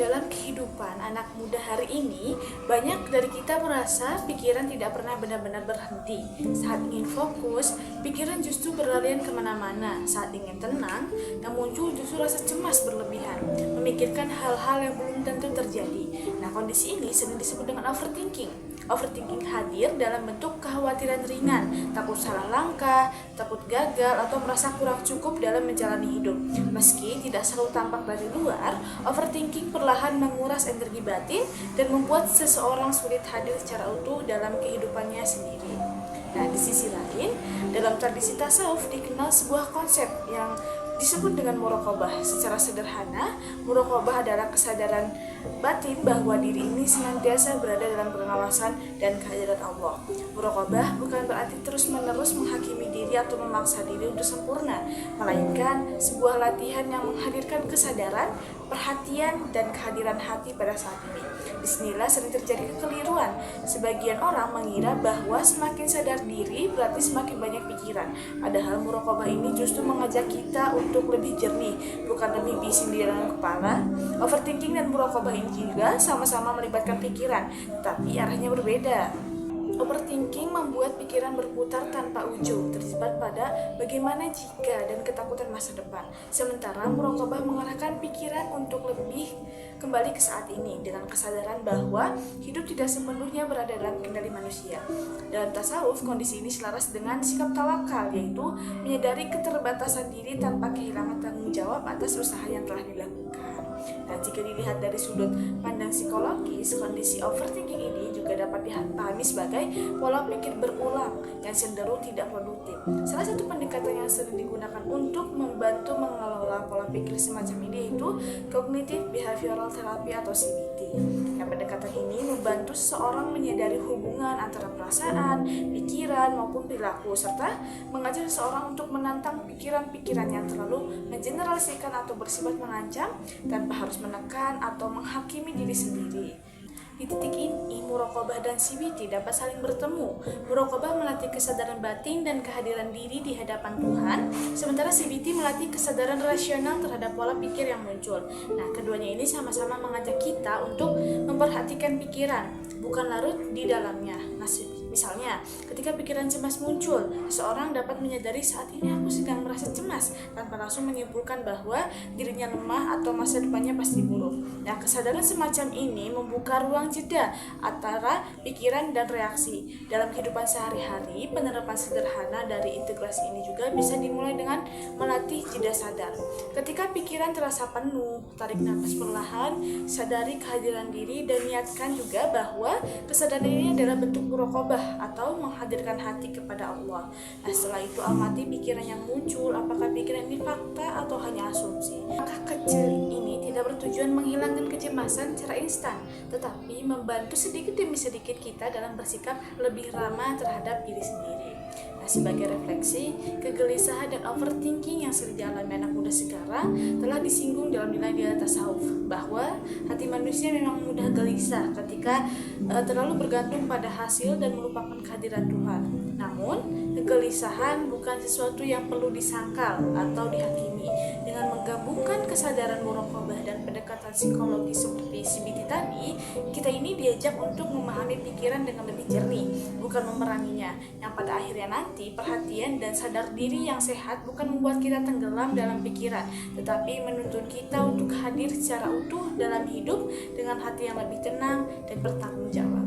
dalam kehidupan anak muda hari ini, banyak dari kita merasa pikiran tidak pernah benar-benar berhenti. Saat ingin fokus, pikiran justru berlarian kemana-mana. Saat ingin tenang, yang muncul justru rasa cemas berlebihan, memikirkan hal-hal yang belum tentu terjadi. Nah, kondisi ini sering disebut dengan overthinking. Overthinking hadir dalam bentuk kekhawatiran ringan, takut salah langkah, takut gagal, atau merasa kurang cukup dalam menjalani hidup. Meski tidak selalu tampak dari luar, overthinking perlahan menguras energi batin dan membuat seseorang sulit hadir secara utuh dalam kehidupannya sendiri. Nah, di sisi lain, dalam tradisi tasawuf dikenal sebuah konsep yang disebut dengan muraqabah. Secara sederhana, muraqabah adalah kesadaran batin bahwa diri ini senantiasa berada dalam pengawasan dan kehadiran Allah. Muraqabah bukan berarti terus-menerus menghakimi diri atau memaksa diri untuk sempurna, melainkan sebuah latihan yang menghadirkan kesadaran, perhatian, dan kehadiran hati pada saat ini. Disinilah sering terjadi kekeliruan. Sebagian orang mengira bahwa semakin sadar diri berarti semakin banyak pikiran. Padahal muraqabah ini justru mengajak kita untuk lebih jernih, bukan lebih bising di dalam kepala. Overthinking dan muraqabah ini juga sama-sama melibatkan pikiran, tapi arahnya berbeda. Overthinking membuat pikiran berputar tanpa ujung, terjebak pada bagaimana jika dan ketakutan masa depan. Sementara muraqabah mengarahkan pikiran untuk lebih kembali ke saat ini dengan kesadaran bahwa hidup tidak sepenuhnya berada dalam kendali manusia. Dalam tasawuf, kondisi ini selaras dengan sikap tawakal, yaitu menyadari keterbatasan diri tanpa kehilangan tanggung jawab atas usaha yang telah dilakukan. Nah, jika dilihat dari sudut pandang psikologis, kondisi overthinking ini juga dapat dipahami sebagai pola pikir berulang yang cenderung tidak produktif. Salah satu pendekatan yang sering digunakan untuk membantu mengelola pola pikir semacam ini yaitu Cognitive Behavioral Therapy atau CBT. Nah, pendekatan ini membantu seseorang menyadari hubungan antara perasaan, pikiran, maupun perilaku, serta mengajak seseorang untuk menantang pikiran-pikiran yang terlalu mengeneralisasikan atau bersifat mengancam tanpa harus menekan atau menghakimi diri sendiri. Di titik ini, muraqabah dan CBT dapat saling bertemu. Muraqabah melatih kesadaran batin dan kehadiran diri di hadapan Tuhan, sementara CBT melatih kesadaran rasional terhadap pola pikir yang muncul. Nah, keduanya ini sama-sama mengajak kita untuk memperhatikan pikiran, bukan larut di dalamnya. Misalnya, ketika pikiran cemas muncul, seseorang dapat menyadari saat ini aku sedang merasa cemas tanpa langsung menyimpulkan bahwa dirinya lemah atau masa depannya pasti buruk. Nah, kesadaran semacam ini membuka ruang jeda antara pikiran dan reaksi. Dalam kehidupan sehari-hari, penerapan sederhana dari integrasi ini juga bisa dimulai dengan melatih jeda sadar. Ketika pikiran terasa penuh, tarik nafas perlahan, sadari kehadiran diri dan niatkan juga bahwa kesadaran ini adalah bentuk muraqabah atau menghadirkan hati kepada Allah. Nah, setelah itu amati pikiran yang muncul, apakah pikiran ini fakta atau hanya asumsi. Langkah kecil ini tidak bertujuan menghilangkan kecemasan secara instan, tetapi membantu sedikit demi sedikit kita dalam bersikap lebih ramah terhadap diri sendiri. Nah, sebagai refleksi, kegelisahan dan overthinking yang sering dialami anak muda sekarang telah disinggung dalam nilai-nilai tasawuf, bahwa hati manusia memang mudah gelisah ketika terlalu bergantung pada hasil dan melupakan kehadiran Tuhan. Namun, kegelisahan bukan sesuatu yang perlu disangkal atau dihakimi. Dengan menggabungkan kesadaran muraqabah dan pendekatan psikologi seperti CBT tadi, kita ini diajak untuk memahami pikiran dengan lebih jernih, bukan memeranginya, yang pada akhirnya nanti perhatian dan sadar diri yang sehat bukan membuat kita tenggelam dalam pikiran, tetapi menuntun kita untuk hadir secara utuh dalam hidup dengan hati yang lebih tenang dan bertanggung jawab.